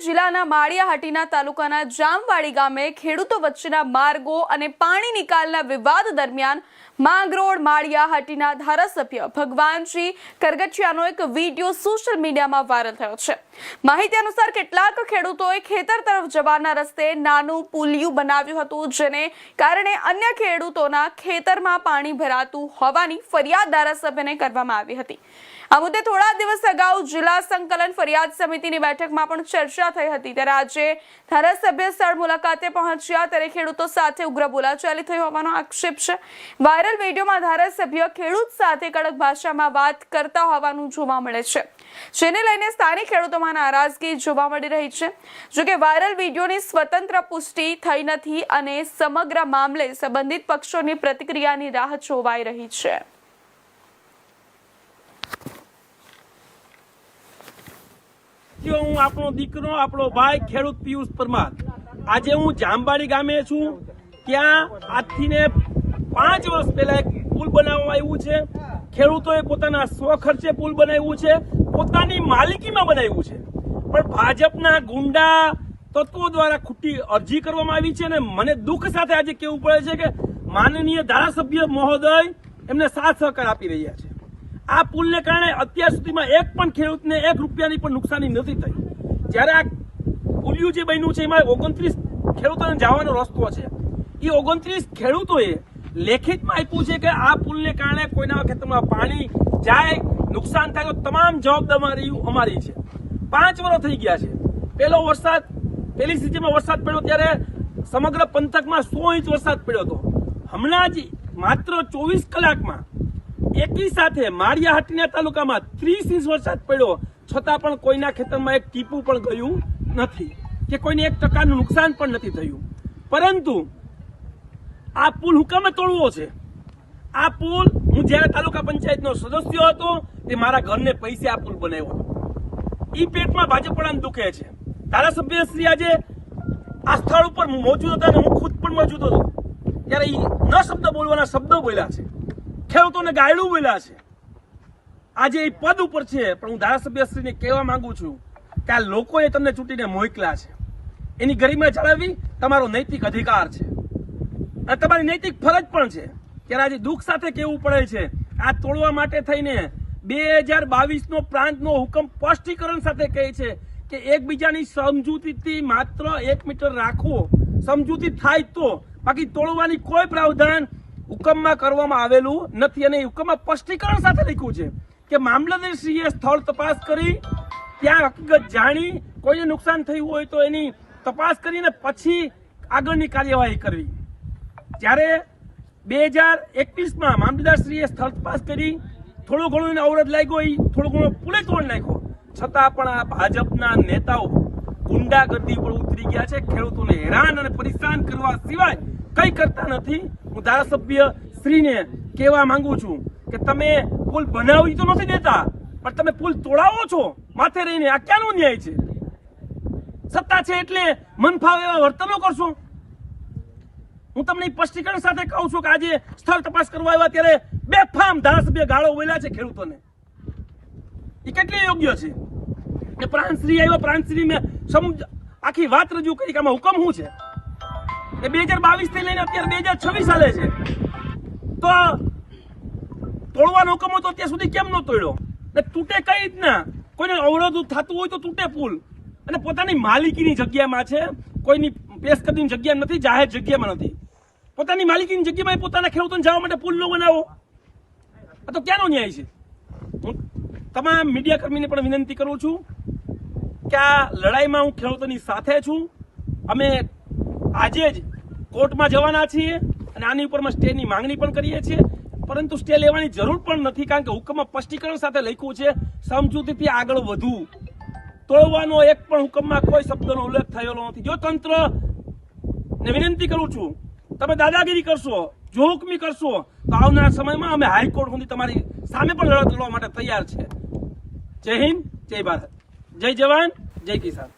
જિલ્લાના માળિયાહાટીના તાલુકાના જામવાડી ગામે ખેડૂતો વચ્ચેના માર્ગો અને પાણી નિકાલના વિવાદ દરમિયાન માંગરોળ માળિયાહાટીના ધારાસભ્ય ભગવાનજી કરગઠિયાનો એક વિડીયો સોશિયલ મીડિયામાં વાયરલ થયો છે। માહિતી અનુસાર કેટલાક ખેડૂતોએ ખેતર તરફ જવાના રસ્તે નાનું પુલિયું બનાવ્યું હતું, જેને કારણે અન્ય ખેડૂતોના ખેતરમાં પાણી ભરાતું હોવાની ફરિયાદ ધારાસભ્યને કરવામાં આવી હતી। આ મુદ્દે થોડા દિવસ અગાઉ જિલ્લા સંકલન ફરિયાદ સમિતિની બેઠકમાં પણ ચર્ચા થઈ હતી, ત્યારે આજે ધારાસભ્ય સ્થળ મુલાકાતે પહોંચ્યા ત્યારે ખેડૂતો સાથે ઉગ્ર બોલાચાલી થઈ હોવાનો આક્ષેપ છે। વાયરલ વિડીયોમાં ધારાસભ્ય ખેડૂત સાથે કડક ભાષામાં વાત કરતા હોવાનું જોવા મળે છે, જેને લઈને સ્થાનિક ખેડૂતોમાં નારાજગી જોવા મળી રહી છે। જોકે વાયરલ વિડીયોની સ્વતંત્ર પુષ્ટિ થઈ નથી અને સમગ્ર મામલે સંબંધિત પક્ષોની પ્રતિક્રિયાની રાહ જોવાઈ રહી છે। હું આપણો દીકરો આપણો ભાઈ ખેડૂત પિયુષ પરમાર આજે હું જામવાડી ગામે છું। ત્યાં આજથી ને 5 વર્ષ પહેલા એક પુલ બનાવવામાં આવ્યું છે। ખેડૂતોએ પોતાના સ્વખર્ચે પુલ બનાવ્યું છે, પોતાની માલિકીમાં બનાવ્યું છે, પણ ભાજપના ગુંડા તત્વો દ્વારા ખોટી અરજી કરવામાં આવી છે। અને મને દુઃખ સાથે આજે કહેવું પડે છે કે માનનીય ધારાસભ્ય મહોદય એમને સાથ સહકાર આપી રહ્યા છે। આ પુલને કારણે અત્યાર સુધીમાં એક પણ ખેડૂતને 1 રૂપિયાની પણ નુકસાની નથી થઈ। જ્યારે આ પુલિયું જે બન્યું છે એમાં 29 ખેડૂતોને જવાનો રસ્તો છે। એ 29 ખેડૂતોએ લેખિતમાં આપ્યું છે કે આ પુલને કારણે કોઈના ખેતરમાં પાણી જાય, નુકસાન થાય તો તમામ જવાબદારી અમારી છે। 5 વર્ષ થઈ ગયા છે। પહેલી સિઝનમાં વરસાદ પડ્યો ત્યારે સમગ્ર પંથકમાં 100 ઇંચ વરસાદ પડ્યો હતો। હમણાં જ માત્ર 24 કલાકમાં એકી સાથે માળિયાહાટીના તાલુકામાં 30 ઇંચ વરસાદ પડ્યો, છતાં પણ કોઈના ખેતરમાં એક ટીપું પણ ગયું નથી કે કોઈને 1% નુકસાન પણ નથી થયું। પરંતુ આ પુલ હુકમે તોડવો છે? આ પુલ હું જ્યારે તાલુકા પંચાયતનો સદસ્ય હતો તે મારા ઘરને પૈસે આ પુલ બનાવ્યો હતો। ઈ પેટમાં ભાજપવાળાને દુખે છે। ધારાસભ્ય શ્રી આજે આ સ્થળ ઉપર મોજૂદ હતા અને હું ખુદ પણ મોજૂદ હતો ત્યારે ન શબ્દ બોલવાના શબ્દો બોલ્યા છે, ખેડૂતોને ગાયડું બોલ્યા છે। આજે એ પદ ઉપર છે, પણ હું ધારાસભ્યશ્રીને કહેવા માંગુ છું કે આ લોકોએ તમને ચૂંટીને મોકલ્યા છે, એની ગરિમા જાળવવી તમારો નૈતિક અધિકાર છે અને તમારી નૈતિક ફરજ પણ છે। ત્યારે આજે દુઃખ સાથે કહેવું પડે છે આ તોડવા માટે થઈને 2022નો પ્રાંતનો હુકમ સ્પષ્ટીકરણ સાથે કહે છે કે એકબીજાની સમજૂતીથી માત્ર 1 મીટર રાખવો, સમજૂતી થાય તો, બાકી તોડવાની કોઈ પ્રાવધાન હુકમમાં કરવામાં આવેલું નથી। અને હુકમમાં સ્પષ્ટીકરણ સાથે લખ્યું છે કે મામલતદારશ્રીએ સ્થળ તપાસ કરી ત્યાં હકીકત જાણી કોઈને નુકસાન થયું હોય તો એની તપાસ કરીને પછી આગળની કાર્યવાહી કરવી। જ્યારે 2021માં મામલતદારશ્રીએ સ્થળ તપાસ કરી, થોડો ઘણો એને અવરોધ લાગ્યો, એ થોડો ઘણો પુલે તોડ નાખ્યો, છતાં પણ આ ભાજપના નેતાઓ ગુંડાગર્દી પર ઉતરી ગયા છે। ખેડૂતોને હેરાન અને પરેશાન કરવા સિવાય કંઈ કરતા નથી। હું ધારાસભ્ય શ્રીને કહેવા માંગુ છું કે તમે પુલ બનાવી તો નથી દેતા, પણ તમે પુલ તોડાવો છો માથે રહીને। આ ક્યાંનો ન્યાય છે? સત્તા છે એટલે મન ફાવે એવા વર્તનો કરશો? હું તમને સ્પષ્ટીકરણ સાથે કહું છું કે આજે સ્થળ તપાસ કરવા આવ્યા ત્યારે બેફામ ધારાસભ્ય ગાળો બોલ્યા છે ખેડૂતોને, એ કેટલી યોગ્ય છે? કે પ્રાંતશ્રી આવ્યા, પ્રાંતશ્રી મેં આખી વાત રજૂ કરી કે આમાં હુકમ શું છે। એ 2022 થી લઈને અત્યારે 2026 ચાલે છે, તો તોડવાનો હુકમ હતો ત્યાં સુધી કેમ ન તોડ્યો? ને તૂટે કઈ રીતના? કોઈને અવરોધ થતું હોય તો તૂટે પુલ, અને પોતાની માલિકીની જગ્યામાં છે, કોઈની પેશકદીની જગ્યા નથી, જાહેર જગ્યામાં નથી, પોતાની માલિકીની જગ્યામાં પોતાના ખેડૂતોને જવા માટે પુલ ન બનાવો, આ તો ક્યાંનો ન્યાય છે? હું તમામ મીડિયા કર્મીને પણ વિનંતી કરું છું કે આ લડાઈમાં હું ખેડૂતોની સાથે છું। અમે આજે જ કોર્ટમાં જવાના છીએ અને આની ઉપર સ્ટેની માંગણી પણ કરીએ છીએ, પરંતુ સ્ટે લેવાની જરૂર પણ નથી, કારણ કે હુકમમાં સ્પષ્ટીકરણ સાથે લખ્યું છે સમજૂતીથી આગળ વધવું। તોડવાનો એક પણ હુકમમાં કોઈ શબ્દનો ઉલ્લેખ થયેલો નથી। જો તંત્ર ને વિનંતી કરું છું, તમે દાદાગીરી કરશો, જોહુકમી કરશો તો આવનારા સમયમાં અમે હાઈકોર્ટ સુધી તમારી સામે પણ લડત લડવા માટે તૈયાર છે। જય હિન્દ, જય ભારત, જય જવાન, જય કિસાન।